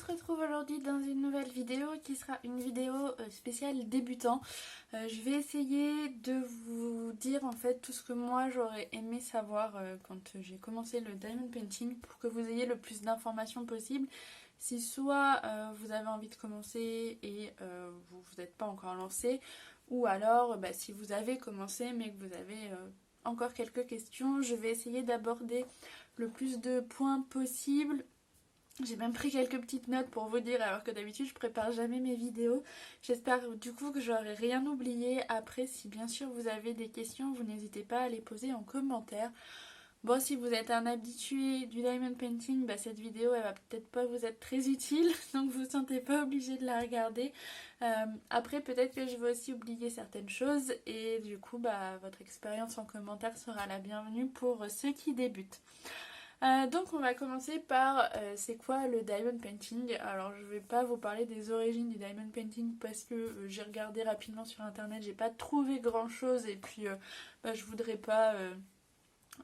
se retrouve aujourd'hui dans une nouvelle vidéo qui sera une vidéo spéciale débutant. Je vais essayer de vous dire en fait tout ce que moi j'aurais aimé savoir quand j'ai commencé le diamond painting pour que vous ayez le plus d'informations possible. Si soit vous avez envie de commencer et vous n'êtes pas encore lancé, ou alors si vous avez commencé mais que vous avez encore quelques questions, je vais essayer d'aborder le plus de points possible. J'ai même pris quelques petites notes pour vous dire, alors que d'habitude je prépare jamais mes vidéos. J'espère du coup que j'aurai rien oublié. Après, si bien sûr vous avez des questions, vous n'hésitez pas à les poser en commentaire. Bon, si vous êtes un habitué du diamond painting, cette vidéo elle va peut-être pas vous être très utile, donc vous ne sentez pas obligé de la regarder. Après, peut-être que je vais aussi oublier certaines choses et du coup votre expérience en commentaire sera la bienvenue pour ceux qui débutent. Donc on va commencer par c'est quoi le diamond painting. Alors je vais pas vous parler des origines du diamond painting parce que j'ai regardé rapidement sur internet, j'ai pas trouvé grand chose et puis je voudrais pas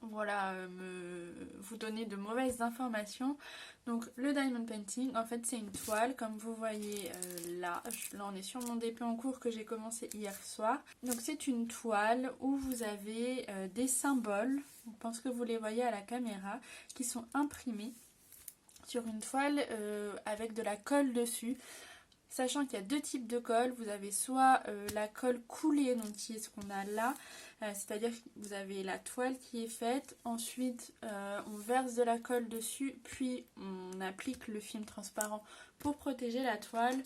vous donner de mauvaises informations. Donc le diamond painting en fait c'est une toile comme vous voyez là on est sur mon DP en cours que j'ai commencé hier soir. Donc c'est une toile où vous avez des symboles, je pense que vous les voyez à la caméra, qui sont imprimés sur une toile avec de la colle dessus. Sachant qu'il y a deux types de colle, vous avez soit la colle coulée, donc qui est ce qu'on a là, c'est-à-dire que vous avez la toile qui est faite, ensuite on verse de la colle dessus, puis on applique le film transparent pour protéger la toile,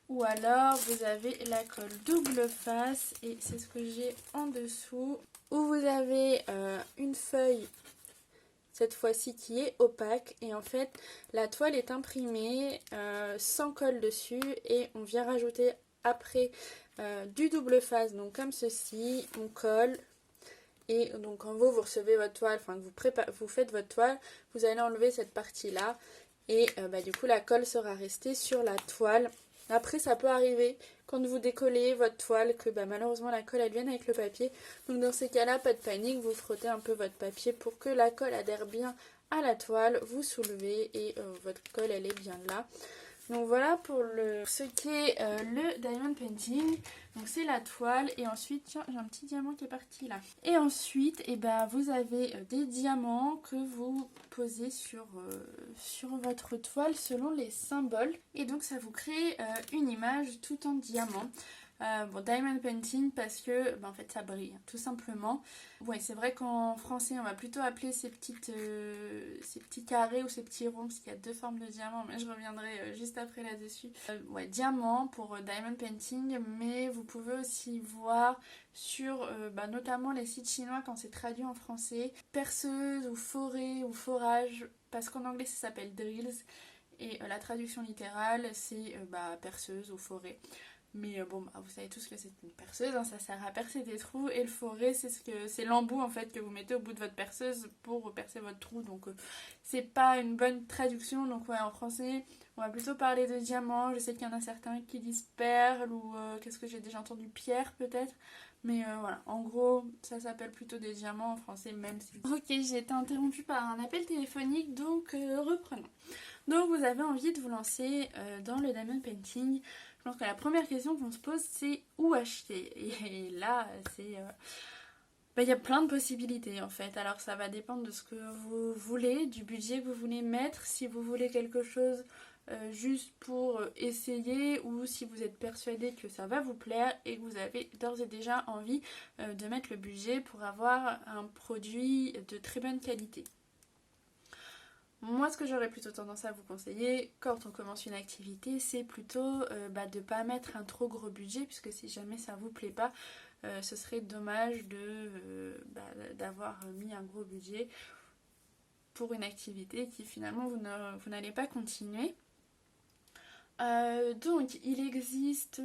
ou alors vous avez la colle double face, et c'est ce que j'ai en dessous, où vous avez une feuille cette fois-ci qui est opaque et en fait la toile est imprimée sans colle dessus et on vient rajouter après du double face, donc comme ceci, on colle et donc quand vous recevez votre toile, enfin que vous faites votre toile, vous allez enlever cette partie là et du coup la colle sera restée sur la toile. Après ça peut arriver quand vous décollez votre toile que malheureusement la colle elle vienne avec le papier. Donc dans ces cas là pas de panique, vous frottez un peu votre papier pour que la colle adhère bien à la toile, vous soulevez et votre colle elle est bien là. Donc voilà pour ce qu'est le diamond painting. Donc c'est la toile et ensuite, tiens j'ai un petit diamant qui est parti là. Et ensuite vous avez des diamants que vous posez sur votre toile selon les symboles. Et donc ça vous crée une image tout en diamant. Diamond painting parce que en fait ça brille tout simplement. Ouais, c'est vrai qu'en français on va plutôt appeler ces petits carrés ou ces petits ronds parce qu'il y a deux formes de diamants, mais je reviendrai juste après là-dessus. Diamant pour diamond painting, mais vous pouvez aussi voir sur notamment les sites chinois quand c'est traduit en français, perceuse ou forêt ou forage, parce qu'en anglais ça s'appelle drills et la traduction littérale c'est perceuse ou forêt. Mais vous savez tous que c'est une perceuse, hein, ça sert à percer des trous, et le forêt c'est l'embout en fait que vous mettez au bout de votre perceuse pour percer votre trou, donc c'est pas une bonne traduction. Donc ouais, en français on va plutôt parler de diamant. Je sais qu'il y en a certains qui disent perle ou qu'est-ce que j'ai déjà entendu, pierre peut-être, mais voilà, en gros ça s'appelle plutôt des diamants en français, même si... Ok, j'ai été interrompue par un appel téléphonique, donc reprenons. Donc vous avez envie de vous lancer dans le diamond painting. Je pense que la première question qu'on se pose c'est où acheter. Et là c'est... il y a plein de possibilités en fait. Alors ça va dépendre de ce que vous voulez, du budget que vous voulez mettre. Si vous voulez quelque chose juste pour essayer, ou si vous êtes persuadé que ça va vous plaire et que vous avez d'ores et déjà envie de mettre le budget pour avoir un produit de très bonne qualité. Moi, ce que j'aurais plutôt tendance à vous conseiller quand on commence une activité, c'est plutôt de ne pas mettre un trop gros budget, puisque si jamais ça vous plaît pas, ce serait dommage d'avoir mis un gros budget pour une activité qui finalement vous n'allez pas continuer. Donc, il existe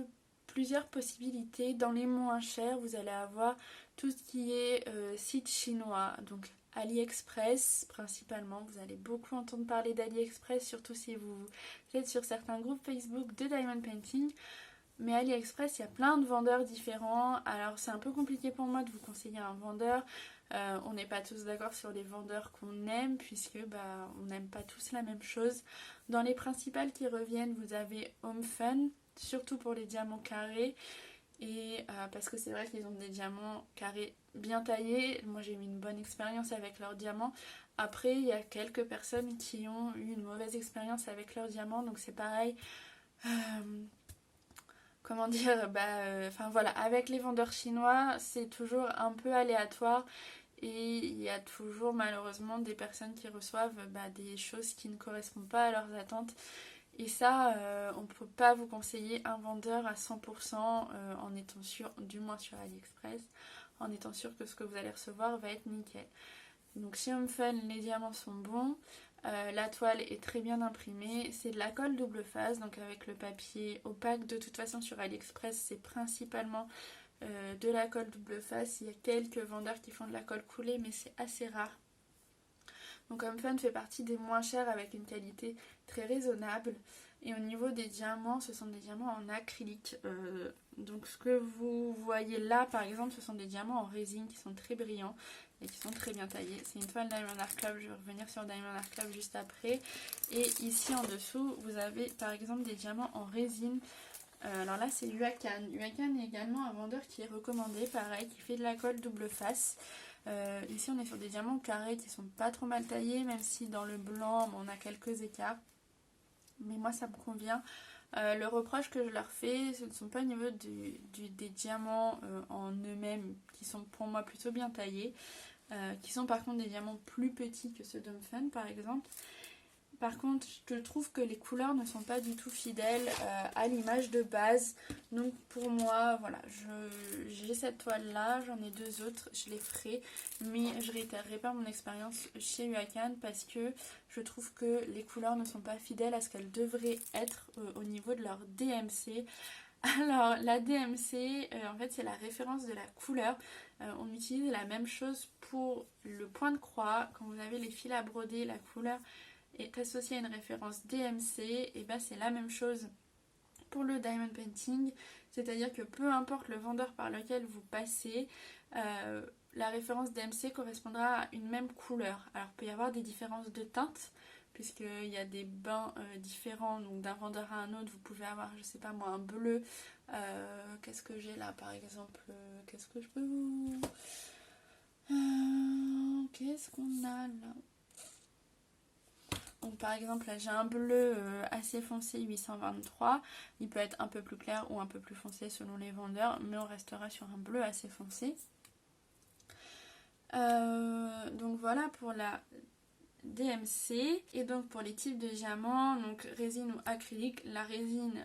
plusieurs possibilités. Dans les moins chers, vous allez avoir tout ce qui est site chinois, donc AliExpress principalement. Vous allez beaucoup entendre parler d'AliExpress, surtout si vous êtes sur certains groupes Facebook de diamond painting. Mais AliExpress, il y a plein de vendeurs différents. Alors c'est un peu compliqué pour moi de vous conseiller un vendeur On n'est pas tous d'accord sur les vendeurs qu'on aime puisque on n'aime pas tous la même chose. Dans les principales qui reviennent, vous avez Home Fun, surtout pour les diamants carrés. Et parce que c'est vrai qu'ils ont des diamants carrés bien taillés. Moi j'ai eu une bonne expérience avec leurs diamants. Après il y a quelques personnes qui ont eu une mauvaise expérience avec leurs diamants. Donc c'est pareil. Comment dire, enfin voilà, avec les vendeurs chinois c'est toujours un peu aléatoire. Et il y a toujours malheureusement des personnes qui reçoivent des choses qui ne correspondent pas à leurs attentes. Et ça, on ne peut pas vous conseiller un vendeur à 100% en étant sûr, du moins sur AliExpress, en étant sûr que ce que vous allez recevoir va être nickel. Donc chez Home Fun, les diamants sont bons, la toile est très bien imprimée, c'est de la colle double face, donc avec le papier opaque. De toute façon sur AliExpress, c'est principalement de la colle double face. Il y a quelques vendeurs qui font de la colle coulée, mais c'est assez rare. Donc Home Fun fait partie des moins chers avec une qualité très raisonnable. Et au niveau des diamants, ce sont des diamants en acrylique. Donc ce que vous voyez là par exemple, ce sont des diamants en résine qui sont très brillants et qui sont très bien taillés. C'est une toile Diamond Art Club, je vais revenir sur Diamond Art Club juste après. Et ici en dessous, vous avez par exemple des diamants en résine. Alors là c'est Huacan. Huacan est également un vendeur qui est recommandé, pareil, qui fait de la colle double face. Ici on est sur des diamants carrés qui sont pas trop mal taillés, même si dans le blanc on a quelques écarts, mais moi ça me convient. Le reproche que je leur fais, ce ne sont pas au niveau des diamants en eux-mêmes qui sont pour moi plutôt bien taillés, qui sont par contre des diamants plus petits que ceux d'Home Fun par exemple. Par contre, je trouve que les couleurs ne sont pas du tout fidèles à l'image de base. Donc pour moi, voilà, j'ai cette toile là, j'en ai deux autres, je les ferai. Mais je réitérerai pas mon expérience chez Huacan parce que je trouve que les couleurs ne sont pas fidèles à ce qu'elles devraient être au niveau de leur DMC. Alors la DMC, en fait c'est la référence de la couleur. On utilise la même chose pour le point de croix. Quand vous avez les fils à broder, la couleur est associé à une référence DMC, et c'est la même chose pour le diamond painting, c'est-à-dire que peu importe le vendeur par lequel vous passez, la référence DMC correspondra à une même couleur. Alors il peut y avoir des différences de teintes, puisqu'il y a des bains différents, donc d'un vendeur à un autre, vous pouvez avoir, je sais pas moi, un bleu. Qu'est-ce que j'ai là par exemple, qu'est-ce que je peux vous... qu'est-ce qu'on a là? Donc par exemple là j'ai un bleu assez foncé 823, il peut être un peu plus clair ou un peu plus foncé selon les vendeurs, mais on restera sur un bleu assez foncé. Donc voilà pour la DMC. Et donc pour les types de diamants, donc résine ou acrylique, la résine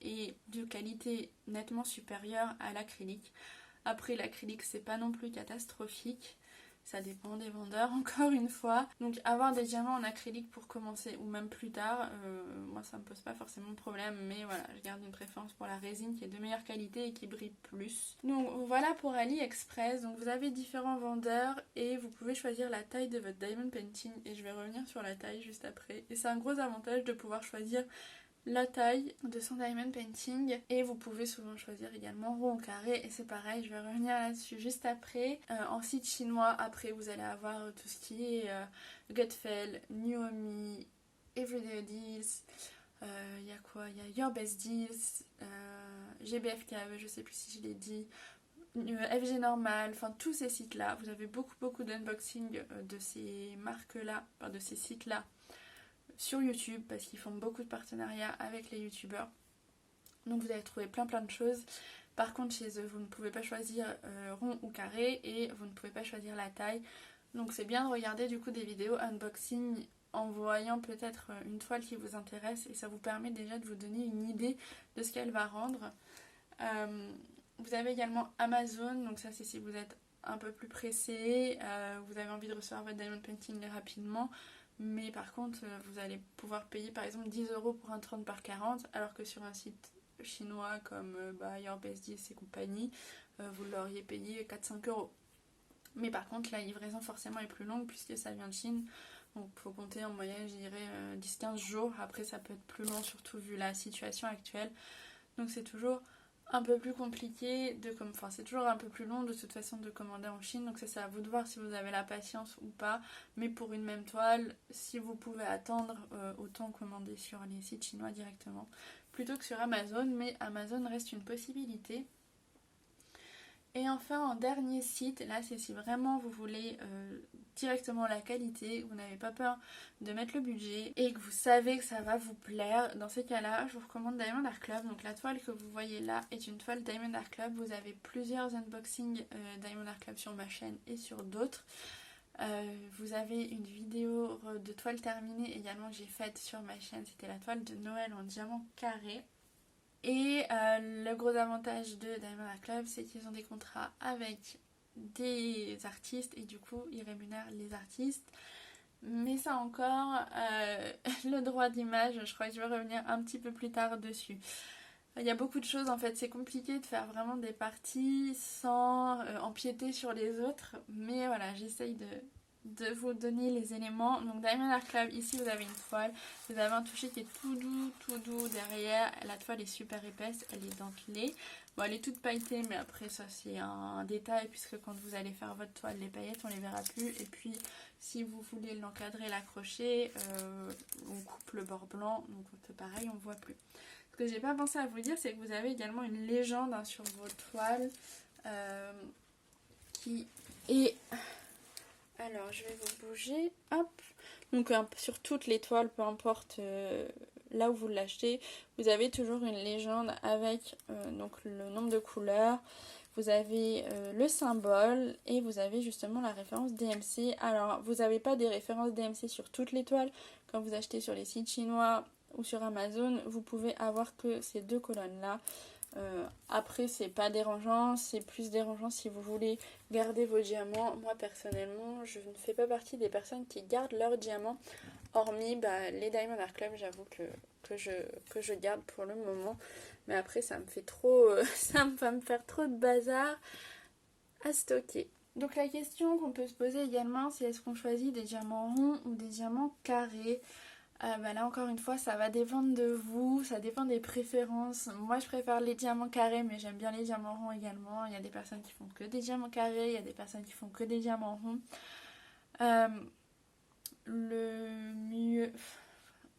est de qualité nettement supérieure à l'acrylique. Après l'acrylique c'est pas non plus catastrophique. Ça dépend des vendeurs, encore une fois. Donc avoir des diamants en acrylique pour commencer ou même plus tard, moi ça me pose pas forcément de problème. Mais voilà, je garde une préférence pour la résine qui est de meilleure qualité et qui brille plus. Donc voilà pour AliExpress. Donc vous avez différents vendeurs et vous pouvez choisir la taille de votre diamond painting. Et je vais revenir sur la taille juste après. Et c'est un gros avantage de pouvoir choisir la taille de son diamond painting, et vous pouvez souvent choisir également rond ou carré, et c'est pareil, je vais revenir là-dessus juste après. En site chinois, après vous allez avoir tout ce qui est Gutfeld, Nuomi, Everyday Deals, il y a quoi, il y a Your Best Deals, GBFKV, je sais plus si je l'ai dit, FG Normal, enfin tous ces sites là, vous avez beaucoup d'unboxing de ces marques là, enfin de ces sites là sur YouTube, parce qu'ils font beaucoup de partenariats avec les youtubeurs. Donc vous allez trouver plein de choses. Par contre chez eux vous ne pouvez pas choisir rond ou carré, et vous ne pouvez pas choisir la taille. Donc c'est bien de regarder du coup des vidéos unboxing en voyant peut-être une toile qui vous intéresse, et ça vous permet déjà de vous donner une idée de ce qu'elle va rendre. Vous avez également Amazon, donc ça c'est si vous êtes un peu plus pressé, vous avez envie de recevoir votre diamond painting rapidement. Mais par contre, vous allez pouvoir payer par exemple 10 € pour un 30 par 40, alors que sur un site chinois comme Your Best Deals et compagnie, vous l'auriez payé 4-5 €. Mais par contre, la livraison forcément est plus longue puisque ça vient de Chine. Donc il faut compter en moyenne, je dirais 10-15 jours. Après, ça peut être plus long, surtout vu la situation actuelle. Donc c'est toujours un peu plus compliqué enfin c'est toujours un peu plus long de toute façon de commander en Chine, donc ça c'est à vous de voir si vous avez la patience ou pas, mais pour une même toile, si vous pouvez attendre, autant commander sur les sites chinois directement plutôt que sur Amazon, mais Amazon reste une possibilité. Et enfin, en dernier site, là c'est si vraiment vous voulez directement la qualité, vous n'avez pas peur de mettre le budget et que vous savez que ça va vous plaire. Dans ces cas-là, je vous recommande Diamond Art Club. Donc la toile que vous voyez là est une toile Diamond Art Club. Vous avez plusieurs unboxings Diamond Art Club sur ma chaîne et sur d'autres. Vous avez une vidéo de toile terminée également que j'ai faite sur ma chaîne. C'était la toile de Noël en diamant carré. Et le gros avantage de Diamond Art Club, c'est qu'ils ont des contrats avec des artistes et du coup ils rémunèrent les artistes. Mais ça encore, le droit d'image, je crois que je vais revenir un petit peu plus tard dessus. Il y a beaucoup de choses en fait, c'est compliqué de faire vraiment des parties sans empiéter sur les autres. Mais voilà, j'essaye de vous donner les éléments. Donc Diamond Art Club, ici vous avez une toile, vous avez un toucher qui est tout doux derrière. La toile est super épaisse, elle est dentelée. Bon, elle est toute pailletée, mais après ça c'est un détail puisque quand vous allez faire votre toile, les paillettes on les verra plus. Et puis si vous voulez l'encadrer, l'accrocher, on coupe le bord blanc, donc pareil on voit plus. Ce que j'ai pas pensé à vous dire, c'est que vous avez également une légende sur vos toiles qui est... Alors, je vais vous bouger. Hop. Donc, sur toutes les toiles, peu importe là où vous l'achetez, vous avez toujours une légende avec donc le nombre de couleurs. Vous avez le symbole et vous avez justement la référence DMC. Alors, vous n'avez pas des références DMC sur toutes les toiles. Quand vous achetez sur les sites chinois ou sur Amazon, vous pouvez avoir que ces deux colonnes-là. Après c'est pas dérangeant, c'est plus dérangeant si vous voulez garder vos diamants. Moi personnellement je ne fais pas partie des personnes qui gardent leurs diamants, hormis les Diamond Art Club, j'avoue que je garde pour le moment, mais après ça me fait trop ça va me faire trop de bazar à stocker. Donc la question qu'on peut se poser également, c'est est-ce qu'on choisit des diamants ronds ou des diamants carrés? Là encore une fois ça va dépendre de vous, ça dépend des préférences. Moi je préfère les diamants carrés, mais j'aime bien les diamants ronds également. Il y a des personnes qui font que des diamants carrés, il y a des personnes qui font que des diamants ronds. Le mieux,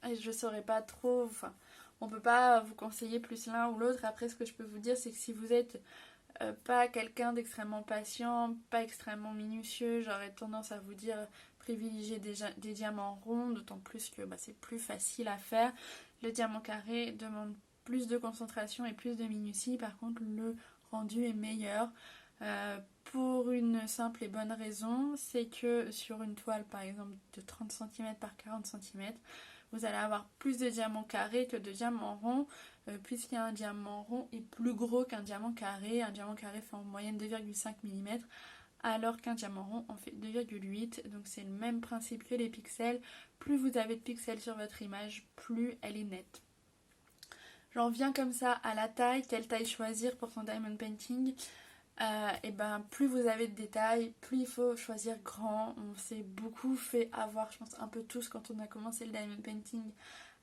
je saurais pas trop, enfin on peut pas vous conseiller plus l'un ou l'autre. Après ce que je peux vous dire c'est que si vous êtes pas quelqu'un d'extrêmement patient, pas extrêmement minutieux, j'aurais tendance à vous dire privilégier des diamants ronds, d'autant plus que c'est plus facile à faire. Le diamant carré demande plus de concentration et plus de minutie, par contre le rendu est meilleur. Pour une simple et bonne raison, c'est que sur une toile par exemple de 30 cm par 40 cm, vous allez avoir plus de diamants carrés que de diamants ronds, puisqu'un diamant rond est plus gros qu'un diamant carré. Un diamant carré fait en moyenne 2,5 mm, alors qu'un diamant rond en fait 2,8. Donc c'est le même principe que les pixels. Plus vous avez de pixels sur votre image, plus elle est nette. J'en viens comme ça à la taille. Quelle taille choisir pour son diamond painting? Plus vous avez de détails, plus il faut choisir grand. On s'est beaucoup fait avoir, je pense un peu tous quand on a commencé le diamond painting,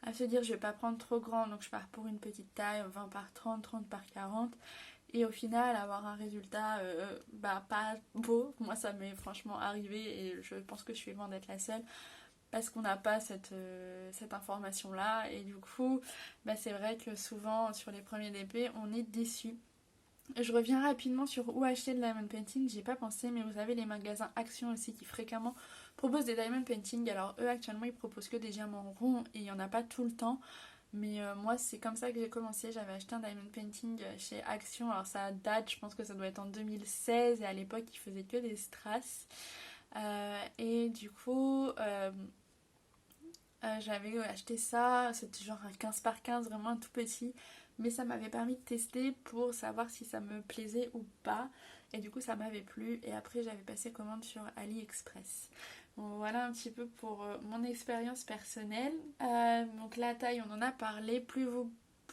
à se dire je vais pas prendre trop grand, donc je pars pour une petite taille, 20 par 30, 30 par 40, et au final avoir un résultat pas beau. Moi ça m'est franchement arrivé et je pense que je suis loin d'être la seule, parce qu'on n'a pas cette information là, et du coup c'est vrai que souvent sur les premiers DP on est déçu. Je reviens rapidement sur où acheter de diamond painting, j'ai pas pensé, mais vous avez les magasins Action aussi qui fréquemment proposent des diamond painting. Alors eux actuellement ils proposent que des diamants ronds et il n'y en a pas tout le temps, mais moi c'est comme ça que j'ai commencé. J'avais acheté un diamond painting chez Action, alors ça date, je pense que ça doit être en 2016, et à l'époque ils faisaient que des strass, et du coup j'avais acheté ça, c'était genre un 15 par 15, vraiment un tout petit, mais ça m'avait permis de tester pour savoir si ça me plaisait ou pas, et du coup ça m'avait plu, et après j'avais passé commande sur AliExpress. Bon, voilà un petit peu pour mon expérience personnelle. Donc la taille on en a parlé, plus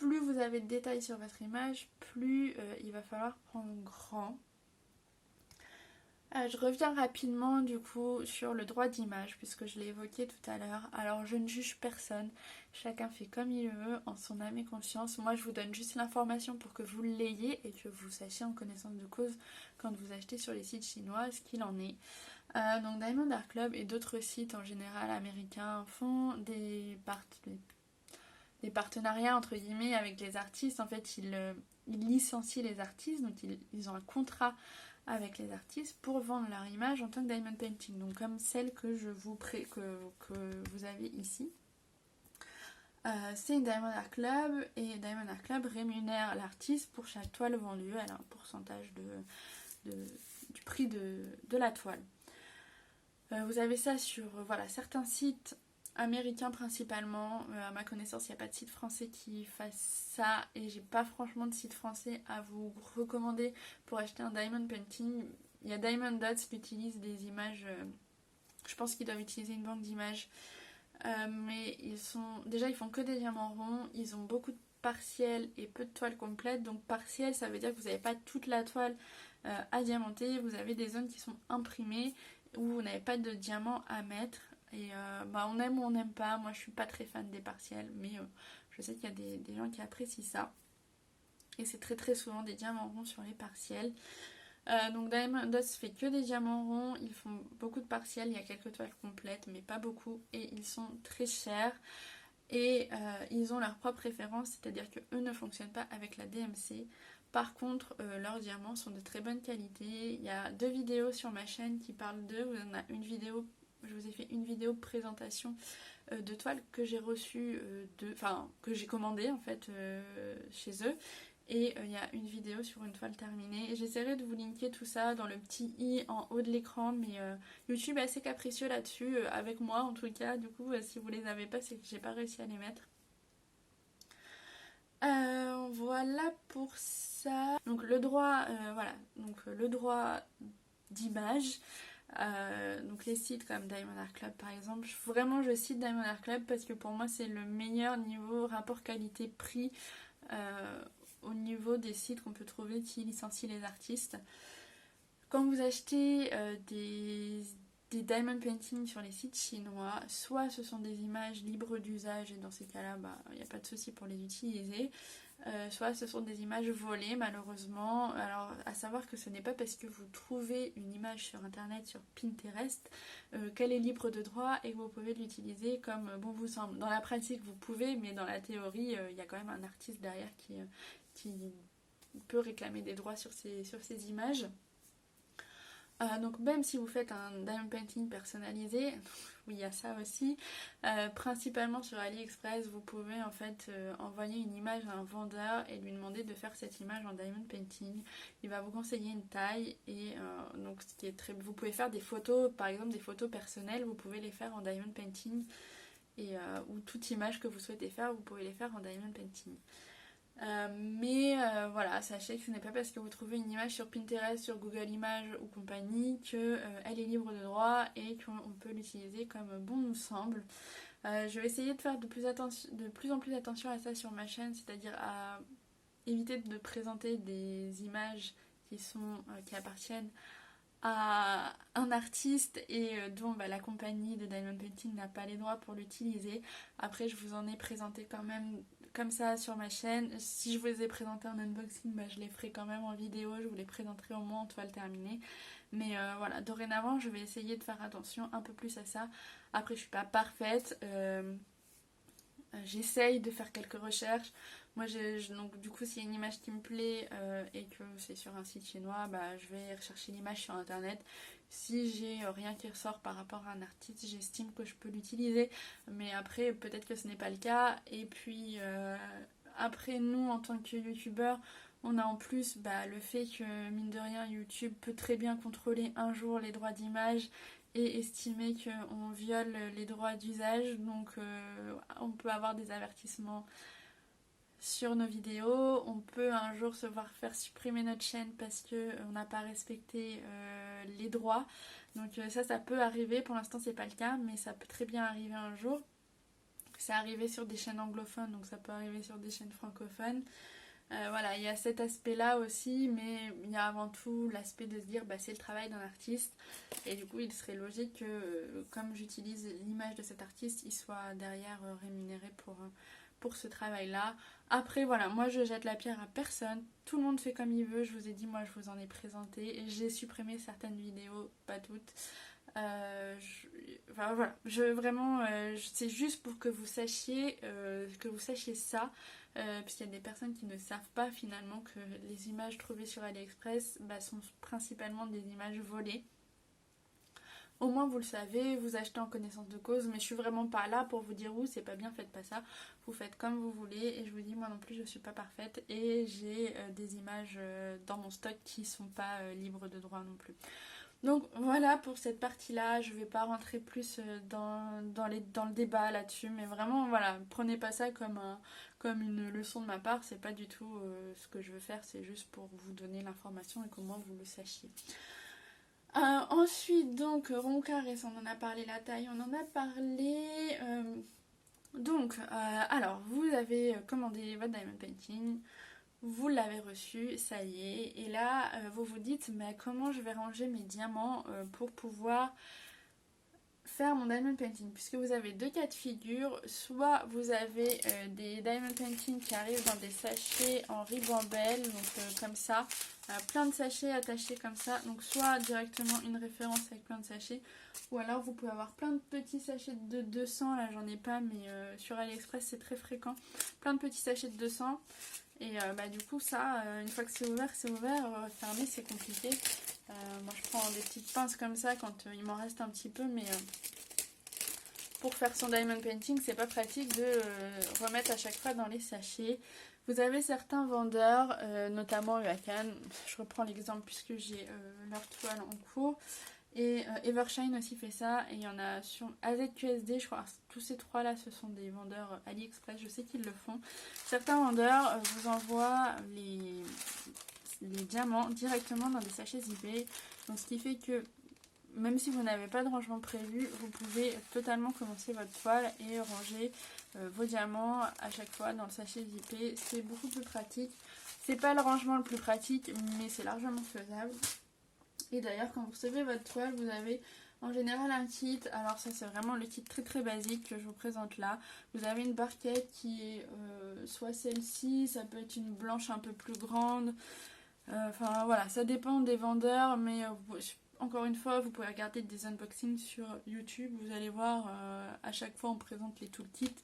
vous avez de détails sur votre image, plus il va falloir prendre grand. Je reviens rapidement du coup sur le droit d'image puisque je l'ai évoqué tout à l'heure. Alors je ne juge personne, chacun fait comme il veut en son âme et conscience. Moi je vous donne juste l'information pour que vous l'ayez et que vous sachiez en connaissance de cause quand vous achetez sur les sites chinois ce qu'il en est. Donc Diamond Art Club et d'autres sites en général américains font des partenariats entre guillemets avec les artistes. En fait ils licencient les artistes, donc ils ont un contrat avec les artistes pour vendre leur image en tant que diamond painting, donc comme celle que que vous avez ici. C'est une Diamond Art Club et Diamond Art Club rémunère l'artiste pour chaque toile vendue. Elle a un pourcentage du prix de la toile. Vous avez ça sur certains sites américains principalement. À ma connaissance, il n'y a pas de site français qui fasse ça et j'ai pas franchement de site français à vous recommander pour acheter un diamond painting. Il y a Diamond Dots qui utilise des images, je pense qu'ils doivent utiliser une banque d'images, mais ils font que des diamants ronds, ils ont beaucoup de partiels et peu de toiles complètes. Donc partiel, ça veut dire que vous n'avez pas toute la toile à diamanter, vous avez des zones qui sont imprimées où vous n'avez pas de diamant à mettre. Et on aime ou on n'aime pas. Moi je suis pas très fan des partiels, mais je sais qu'il y a des gens qui apprécient ça. Et c'est très très souvent des diamants ronds sur les partiels. Donc Diamond Dots fait que des diamants ronds. Ils font beaucoup de partiels. Il y a quelques toiles complètes, mais pas beaucoup. Et ils sont très chers. Et ils ont leur propre référence, c'est-à-dire qu'eux ne fonctionnent pas avec la DMC. Par contre, leurs diamants sont de très bonne qualité. Il y a 2 vidéos sur ma chaîne qui parlent d'eux. Je vous ai fait une vidéo présentation de toiles que j'ai reçues, que j'ai commandées en fait chez eux. Et il y a une vidéo sur une toile terminée. Et j'essaierai de vous linker tout ça dans le petit i en haut de l'écran. Mais YouTube est assez capricieux là-dessus, avec moi en tout cas. Du coup, si vous les avez pas, c'est que j'ai pas réussi à les mettre. Voilà pour ça. Donc le droit, le droit d'image. Donc les sites comme Diamond Art Club par exemple, vraiment je cite Diamond Art Club parce que pour moi c'est le meilleur niveau rapport qualité-prix au niveau des sites qu'on peut trouver qui licencient les artistes. Quand vous achetez des diamond paintings sur les sites chinois, soit ce sont des images libres d'usage et dans ces cas-là, il n'y a pas de souci pour les utiliser. Soit ce sont des images volées malheureusement. Alors à savoir que ce n'est pas parce que vous trouvez une image sur internet, sur Pinterest, qu'elle est libre de droit et que vous pouvez l'utiliser comme bon vous semble. Dans la pratique vous pouvez, mais dans la théorie il y a quand même un artiste derrière qui peut réclamer des droits sur ces images. Donc même si vous faites un diamond painting personnalisé, oui il y a ça aussi, principalement sur AliExpress, vous pouvez en fait envoyer une image à un vendeur et lui demander de faire cette image en diamond painting. Il va vous conseiller une taille et donc ce qui est vous pouvez faire des photos, par exemple des photos personnelles, vous pouvez les faire en diamond painting et ou toute image que vous souhaitez faire, vous pouvez les faire en diamond painting. Voilà, sachez que ce n'est pas parce que vous trouvez une image sur Pinterest, sur Google Images ou compagnie qu'elle est libre de droit et qu'on peut l'utiliser comme bon nous semble. Je vais essayer de faire de plus en plus attention à ça sur ma chaîne, c'est-à-dire à éviter de présenter des images qui appartiennent à un artiste et dont la compagnie de Diamond Painting n'a pas les droits pour l'utiliser. Après je vous en ai présenté quand même comme ça sur ma chaîne. Si je vous les ai présentés en unboxing, je les ferai quand même en vidéo, je vous les présenterai au moins en toile terminée. Mais voilà, dorénavant je vais essayer de faire attention un peu plus à ça. Après je suis pas parfaite, j'essaye de faire quelques recherches. Moi donc du coup s'il y a une image qui me plaît et que c'est sur un site chinois, je vais rechercher l'image sur internet. Si j'ai rien qui ressort par rapport à un artiste, j'estime que je peux l'utiliser, mais après peut-être que ce n'est pas le cas. Et puis après nous en tant que youtubeurs, on a en plus le fait que mine de rien YouTube peut très bien contrôler un jour les droits d'image et estimer qu'on viole les droits d'usage, donc on peut avoir des avertissements sur nos vidéos, on peut un jour se voir faire supprimer notre chaîne parce qu'on n'a pas respecté les droits. Donc ça peut arriver, pour l'instant c'est pas le cas, mais ça peut très bien arriver un jour. C'est arrivé sur des chaînes anglophones, donc ça peut arriver sur des chaînes francophones. Voilà, il y a cet aspect-là aussi, mais il y a avant tout l'aspect de se dire bah, c'est le travail d'un artiste. Et du coup, il serait logique que, comme j'utilise l'image de cet artiste, il soit derrière rémunéré pour ce travail-là. Après, voilà, moi je jette la pierre à personne. Tout le monde fait comme il veut. Je vous ai dit, moi je vous en ai présenté. J'ai supprimé certaines vidéos, pas toutes. Enfin voilà, vraiment, c'est juste pour que vous sachiez ça. Puisqu'il y a des personnes qui ne savent pas finalement que les images trouvées sur AliExpress bah, sont principalement des images volées. Au moins vous le savez, vous achetez en connaissance de cause, mais je suis vraiment pas là pour vous dire c'est pas bien, faites pas ça. Vous faites comme vous voulez et je vous dis moi non plus je suis pas parfaite et j'ai des images dans mon stock qui sont pas libres de droit non plus. Donc voilà pour cette partie-là, je vais pas rentrer plus dans le débat là-dessus, mais vraiment voilà, prenez pas ça comme une leçon de ma part, c'est pas du tout ce que je veux faire, c'est juste pour vous donner l'information et qu'au moins vous le sachiez. Ensuite donc rond carré, on en a parlé, la taille on en a parlé. Alors vous avez commandé votre diamond painting. Vous l'avez reçu, ça y est, et là vous vous dites mais comment je vais ranger mes diamants pour pouvoir faire mon diamond painting, puisque vous avez deux cas de figure. Soit vous avez des diamond painting qui arrivent dans des sachets en ribambelle, donc comme ça, plein de sachets attachés comme ça, donc soit directement une référence avec plein de sachets, ou alors vous pouvez avoir plein de petits sachets de 200, là j'en ai pas mais sur AliExpress c'est très fréquent, plein de petits sachets de 200. Et du coup ça, une fois que c'est ouvert, fermer c'est compliqué. Moi je prends des petites pinces comme ça quand il m'en reste un petit peu, mais pour faire son diamond painting c'est pas pratique de remettre à chaque fois dans les sachets. Vous avez certains vendeurs, notamment Uakan, je reprends l'exemple puisque j'ai leur toile en cours. Et Evershine aussi fait ça, et il y en a sur AZQSD, je crois. Tous ces trois là ce sont des vendeurs AliExpress, je sais qu'ils le font. Certains vendeurs vous envoient les diamants directement dans des sachets zippés, donc ce qui fait que même si vous n'avez pas de rangement prévu, vous pouvez totalement commencer votre toile et ranger vos diamants à chaque fois dans le sachet zippé. C'est beaucoup plus pratique. C'est pas le rangement le plus pratique, mais c'est largement faisable. Et d'ailleurs quand vous recevez votre toile, vous avez en général un kit. Alors ça c'est vraiment le kit très très basique que je vous présente là. Vous avez une barquette qui est soit celle-ci, ça peut être une blanche un peu plus grande. Enfin voilà, ça dépend des vendeurs, mais encore une fois vous pouvez regarder des unboxings sur YouTube. Vous allez voir, à chaque fois on présente les toolkits.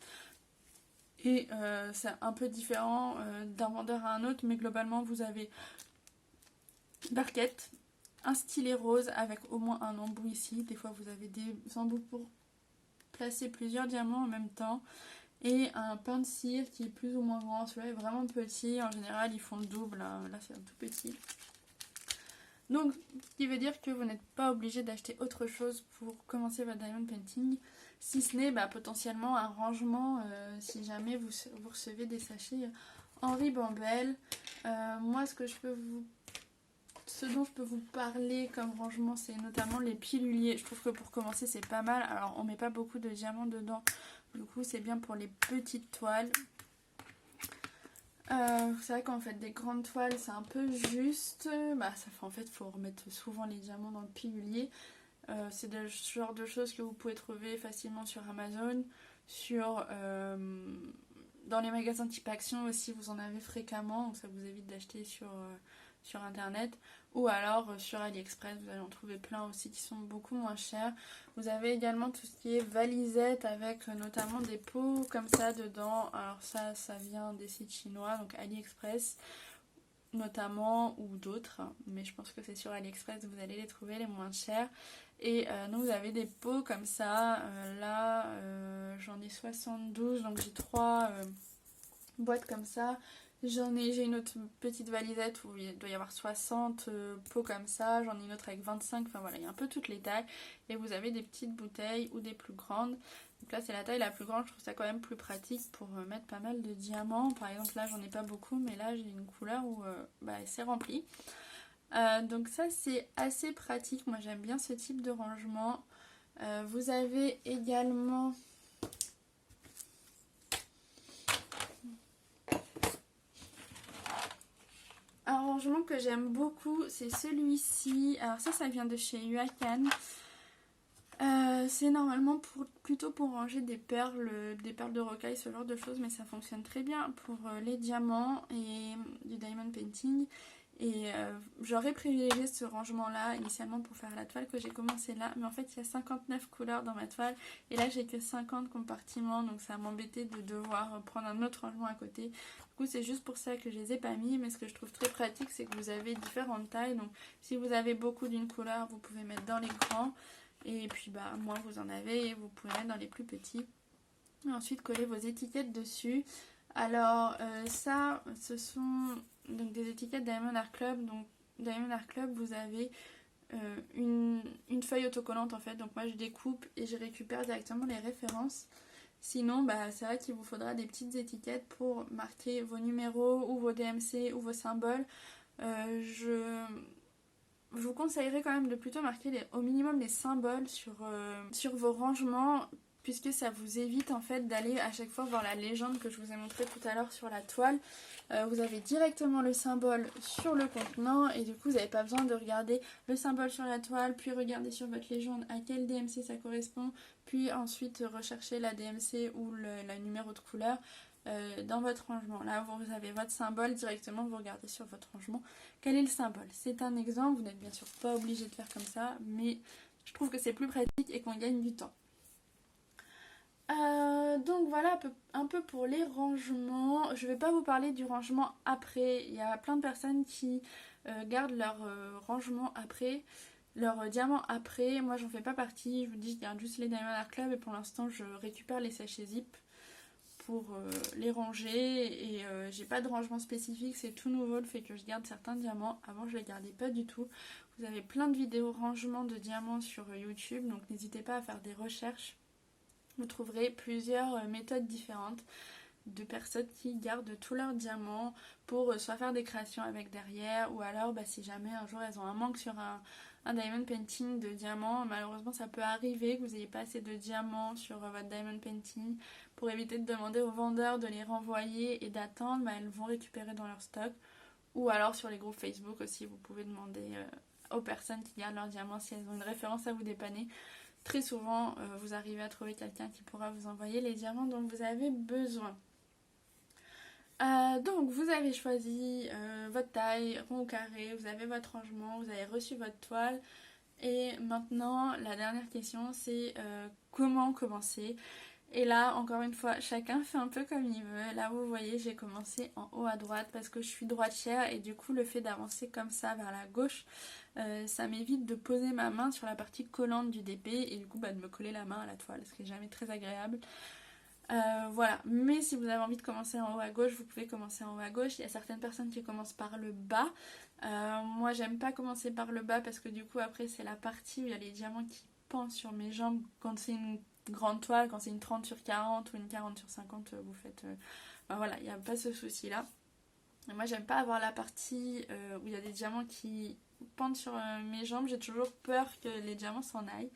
Et c'est un peu différent d'un vendeur à un autre, mais globalement vous avez barquette, un stylet rose avec au moins un embout ici. Des fois vous avez des embouts pour placer plusieurs diamants en même temps. Et un pain de cire qui est plus ou moins grand. Celui-là est vraiment petit. En général ils font le double. Là c'est un tout petit. Donc ce qui veut dire que vous n'êtes pas obligé d'acheter autre chose pour commencer votre diamond painting. Si ce n'est potentiellement un rangement si jamais vous recevez des sachets en ribambelle. Moi ce dont je peux vous parler comme rangement, c'est notamment les piluliers. Je trouve que pour commencer c'est pas mal. Alors on met pas beaucoup de diamants dedans, du coup c'est bien pour les petites toiles. C'est vrai qu'en fait des grandes toiles c'est un peu juste. En fait faut remettre souvent les diamants dans le pilulier. C'est le genre de choses que vous pouvez trouver facilement sur Amazon, dans les magasins type Action aussi vous en avez fréquemment, donc ça vous évite d'acheter sur internet, ou alors sur AliExpress vous allez en trouver plein aussi qui sont beaucoup moins chers. Vous avez également tout ce qui est valisette avec notamment des pots comme ça dedans. Alors ça vient des sites chinois, donc AliExpress notamment, ou d'autres, mais je pense que c'est sur AliExpress vous allez les trouver les moins chers. Et donc vous avez des pots comme ça, là j'en ai 72, donc j'ai 3 boîtes comme ça. J'ai une autre petite valisette où il doit y avoir 60 pots comme ça, j'en ai une autre avec 25, enfin voilà, il y a un peu toutes les tailles. Et vous avez des petites bouteilles ou des plus grandes. Donc là c'est la taille la plus grande, je trouve ça quand même plus pratique pour mettre pas mal de diamants. Par exemple là j'en ai pas beaucoup, mais là j'ai une couleur où c'est rempli. Donc ça c'est assez pratique, moi j'aime bien ce type de rangement. Vous avez également rangement que j'aime beaucoup, c'est celui-ci. Alors ça vient de chez Yuakan. C'est normalement plutôt pour ranger des perles de rocaille, ce genre de choses, mais ça fonctionne très bien pour les diamants et du diamond painting. Et j'aurais privilégié ce rangement là initialement pour faire la toile que j'ai commencé là, mais en fait il y a 59 couleurs dans ma toile et là j'ai que 50 compartiments, donc ça m'embêtait de devoir prendre un autre rangement à côté. Du coup c'est juste pour ça que je les ai pas mis, mais ce que je trouve très pratique c'est que vous avez différentes tailles, donc si vous avez beaucoup d'une couleur vous pouvez mettre dans les grands et puis moins vous en avez, vous pouvez mettre dans les plus petits. Et ensuite coller vos étiquettes dessus. Alors ça ce sont donc des étiquettes Diamond Art Club. Donc Diamond Art Club vous avez une feuille autocollante en fait, donc moi je découpe et je récupère directement les références. Sinon c'est vrai qu'il vous faudra des petites étiquettes pour marquer vos numéros ou vos DMC ou vos symboles. Je vous conseillerais quand même de plutôt marquer au minimum les symboles sur vos rangements, puisque ça vous évite en fait d'aller à chaque fois voir la légende que je vous ai montré tout à l'heure sur la toile. Vous avez directement le symbole sur le contenant et du coup vous n'avez pas besoin de regarder le symbole sur la toile, puis regarder sur votre légende à quel DMC ça correspond, puis ensuite rechercher la DMC ou le numéro de couleur dans votre rangement. Là vous avez votre symbole directement, vous regardez sur votre rangement quel est le symbole. C'est un exemple, vous n'êtes bien sûr pas obligé de faire comme ça, mais je trouve que c'est plus pratique et qu'on gagne du temps. Donc voilà un peu pour les rangements. Je vais pas vous parler du rangement après. Il y a plein de personnes qui gardent leur rangement après, leur diamant après. Moi j'en fais pas partie, je vous dis je garde juste les Diamond Art Club et pour l'instant je récupère les sachets zip pour les ranger et j'ai pas de rangement spécifique, c'est tout nouveau le fait que je garde certains diamants. Avant je les gardais pas du tout. Vous avez plein de vidéos rangement de diamants sur YouTube, donc n'hésitez pas à faire des recherches. Vous trouverez plusieurs méthodes différentes de personnes qui gardent tous leurs diamants pour soit faire des créations avec derrière, ou alors si jamais un jour elles ont un manque sur un diamond painting de diamants, malheureusement ça peut arriver que vous n'ayez pas assez de diamants sur votre diamond painting. Pour éviter de demander aux vendeurs de les renvoyer et d'attendre, elles vont récupérer dans leur stock. Ou alors sur les groupes Facebook aussi, vous pouvez demander aux personnes qui gardent leurs diamants si elles ont une référence à vous dépanner. Très souvent, vous arrivez à trouver quelqu'un qui pourra vous envoyer les diamants dont vous avez besoin. Donc, vous avez choisi votre taille, rond ou carré, vous avez votre rangement, vous avez reçu votre toile. Et maintenant, la dernière question, c'est comment commencer ? Et là, encore une fois, chacun fait un peu comme il veut. Là, vous voyez, j'ai commencé en haut à droite parce que je suis droitière et du coup, le fait d'avancer comme ça vers la gauche, ça m'évite de poser ma main sur la partie collante du DP et du coup, de me coller la main à la toile, ce qui n'est jamais très agréable. Voilà, mais si vous avez envie de commencer en haut à gauche, vous pouvez commencer en haut à gauche. Il y a certaines personnes qui commencent par le bas. Moi, j'aime pas commencer par le bas parce que du coup, après, c'est la partie où il y a les diamants qui pendent sur mes jambes quand c'est une grande toile, quand c'est une 30 sur 40 ou une 40 sur 50, vous faites... voilà, il n'y a pas ce souci-là. Et moi, j'aime pas avoir la partie où il y a des diamants qui pendent sur mes jambes. J'ai toujours peur que les diamants s'en aillent.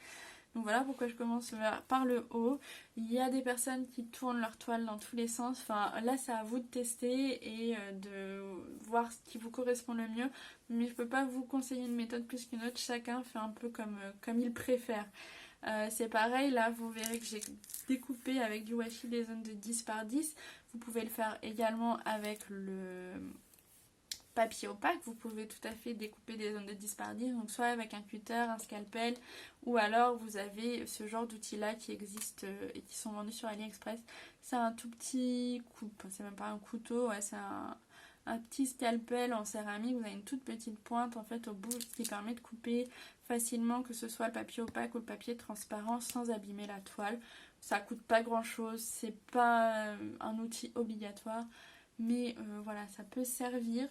Donc voilà pourquoi je commence par le haut. Il y a des personnes qui tournent leur toile dans tous les sens. Enfin, là, c'est à vous de tester et de voir ce qui vous correspond le mieux. Mais je peux pas vous conseiller une méthode plus qu'une autre. Chacun fait un peu comme il préfère. C'est pareil, là, vous verrez que j'ai découpé avec du washi des zones de 10 par 10. Vous pouvez le faire également avec le papier opaque, vous pouvez tout à fait découper des zones de 10 par 10, donc soit avec un cutter, un scalpel, ou alors vous avez ce genre d'outils là qui existent et qui sont vendus sur AliExpress. C'est un tout petit coupe, c'est même pas un couteau, ouais, c'est un petit scalpel en céramique. Vous avez une toute petite pointe en fait au bout qui permet de couper facilement, que ce soit le papier opaque ou le papier transparent, sans abîmer la toile. Ça coûte pas grand chose, c'est pas un outil obligatoire, mais voilà, ça peut servir.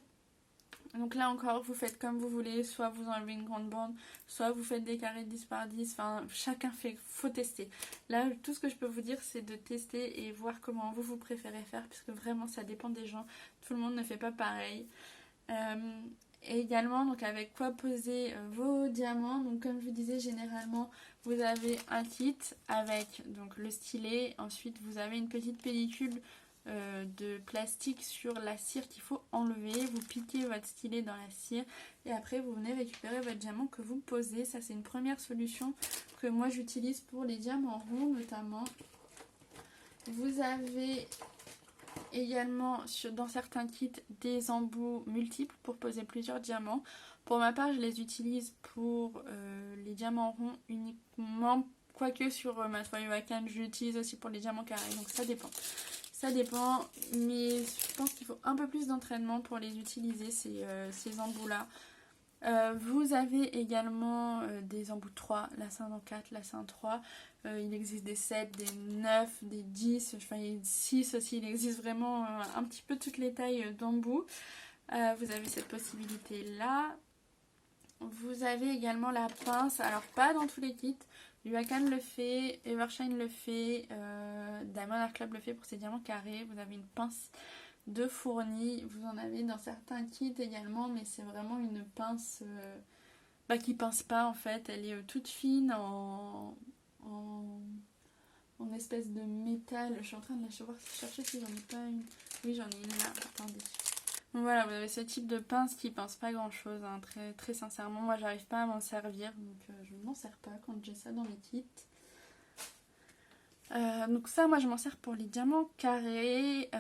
Donc là encore, vous faites comme vous voulez, soit vous enlevez une grande bande, soit vous faites des carrés de 10 par 10, enfin chacun fait, faut tester. Là, tout ce que je peux vous dire, c'est de tester et voir comment vous préférez faire, puisque vraiment ça dépend des gens, tout le monde ne fait pas pareil. Et également, donc avec quoi poser vos diamants. Donc comme je vous disais, généralement, vous avez un kit avec donc le stylet, ensuite vous avez une petite pellicule de plastique sur la cire qu'il faut enlever. Vous piquez votre stylet dans la cire et après vous venez récupérer votre diamant que vous posez. Ça c'est une première solution que moi j'utilise pour les diamants ronds notamment. Vous avez également dans certains kits des embouts multiples pour poser plusieurs diamants. Pour ma part je les utilise pour les diamants ronds uniquement, quoique sur ma toile Wachan j'utilise aussi pour les diamants carrés, donc ça dépend. Ça dépend, mais je pense qu'il faut un peu plus d'entraînement pour les utiliser, ces embouts là. Vous avez également des embouts 3, la 5 en 4, la 5 en 3. Il existe des 7, des 9, des 10, enfin il y a 6 aussi. Il existe vraiment un petit peu toutes les tailles d'embouts. Vous avez cette possibilité là. Vous avez également la pince, alors pas dans tous les kits. Wachan le fait, Evershine le fait, Diamond Art Club le fait pour ses diamants carrés. Vous avez une pince de fourni, vous en avez dans certains kits également, mais c'est vraiment une pince qui pince pas en fait. Elle est toute fine en espèce de métal. Je suis en train de la chercher si j'en ai pas une. Oui, j'en ai une là, attendez. Donc voilà, vous avez ce type de pince qui pince pas grand chose, hein, très, très sincèrement. Moi j'arrive pas à m'en servir, donc je ne m'en sers pas quand j'ai ça dans mes kits. Donc ça, moi je m'en sers pour les diamants carrés,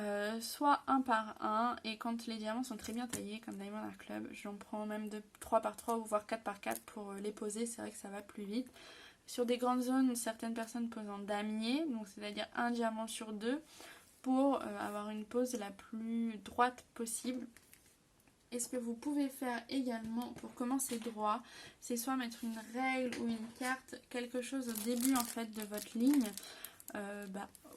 soit 1 par 1, et quand les diamants sont très bien taillés comme Diamond Art Club, j'en prends même de 3 par 3 ou voire 4 par 4 pour les poser. C'est vrai que ça va plus vite. Sur des grandes zones, certaines personnes posent en damier, donc c'est-à-dire un diamant sur 2, pour avoir une pose la plus droite possible. Et ce que vous pouvez faire également pour commencer droit, c'est soit mettre une règle ou une carte, quelque chose au début en fait de votre ligne,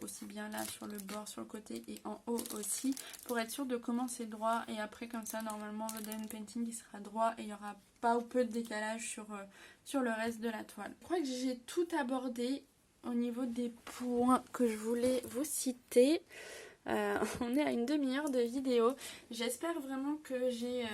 aussi bien là sur le bord, sur le côté et en haut aussi, pour être sûr de commencer droit. Et après comme ça normalement votre diamond painting il sera droit et il n'y aura pas ou peu de décalage sur le reste de la toile. Je crois que j'ai tout abordé au niveau des points que je voulais vous citer. On est à une demi-heure de vidéo. J'espère vraiment que j'ai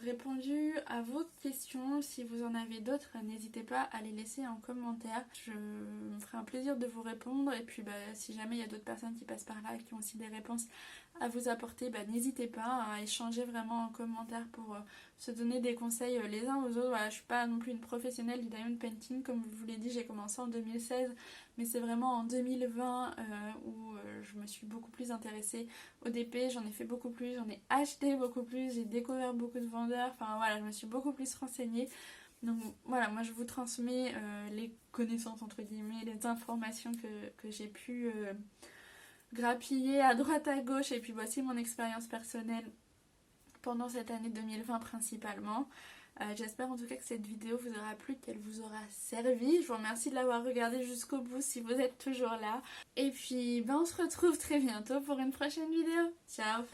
répondu à vos questions. Si vous en avez d'autres, n'hésitez pas à les laisser en commentaire. Je me ferai un plaisir de vous répondre. Et puis si jamais il y a d'autres personnes qui passent par là et qui ont aussi des réponses à vous apporter, n'hésitez pas à échanger vraiment en commentaire pour se donner des conseils les uns aux autres. Voilà, je suis pas non plus une professionnelle du diamond painting, comme je vous l'ai dit, j'ai commencé en 2016, mais c'est vraiment en 2020 où je me suis beaucoup plus intéressée au DP, j'en ai fait beaucoup plus, j'en ai acheté beaucoup plus, j'ai découvert beaucoup de vendeurs, enfin voilà, je me suis beaucoup plus renseignée. Donc voilà, moi je vous transmets les connaissances entre guillemets, les informations que j'ai pu grappiller à droite à gauche, et puis voici mon expérience personnelle pendant cette année 2020 principalement. J'espère en tout cas que cette vidéo vous aura plu, qu'elle vous aura servi. Je vous remercie de l'avoir regardée jusqu'au bout si vous êtes toujours là. Et puis on se retrouve très bientôt pour une prochaine vidéo. Ciao!